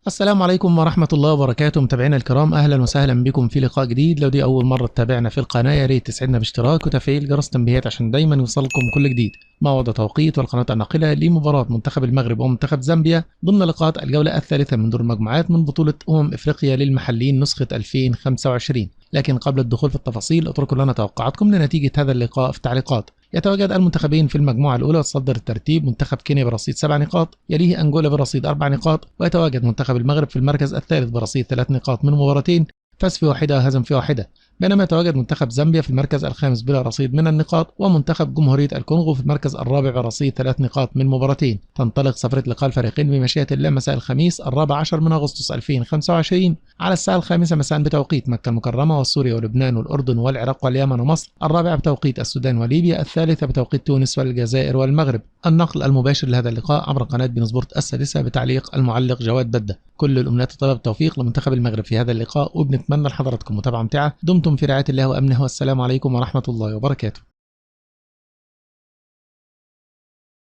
السلام عليكم ورحمة الله وبركاته. متابعينا الكرام، أهلا وسهلا بكم في لقاء جديد. لو دي أول مرة تتابعنا في القناة يا ريت تسعدنا باشتراك وتفعيل جرس التنبيهات عشان دايما يوصلكم كل جديد. موعد توقيت والقناة الناقلة لمباراة منتخب المغرب ومنتخب زامبيا ضمن لقاءات الجولة الثالثة من دور المجموعات من بطولة إفريقيا للمحليين نسخة 2025. لكن قبل الدخول في التفاصيل اتركوا لنا توقعاتكم لنتيجة هذا اللقاء في التعليقات. يتواجد المنتخبين في المجموعة الأولى وتصدر الترتيب منتخب كينيا برصيد 7 نقاط، يليه أنجولا برصيد 4 نقاط، ويتواجد منتخب المغرب في المركز الثالث برصيد 3 نقاط من مباراتين، فاز في واحدة وهزم في واحدة. بينما يتواجد منتخب زامبيا في المركز الخامس بلا رصيد من النقاط، ومنتخب جمهورية الكونغو في المركز الرابع برصيد 3 نقاط من مباراتين. تنطلق صفرة لقاء الفريقين بمشيئة الله مساء الخميس 14 من أغسطس 2025 على الساعة 5 مساء بتوقيت مكة المكرمة وسوريا ولبنان والأردن والعراق واليمن ومصر، 4 بتوقيت السودان وليبيا، 3 بتوقيت تونس والجزائر والمغرب. النقل المباشر لهذا اللقاء عبر قناة بين سبورت السادسة بتعليق المعلق جواد بدة. كل الأمنيات وطلب التوفيق لمنتخب المغرب في هذا اللقاء، وبنتمنى لحضراتكم متابعة ممتعة. دمتم في رعاية الله وأمنه، والسلام عليكم ورحمة الله وبركاته.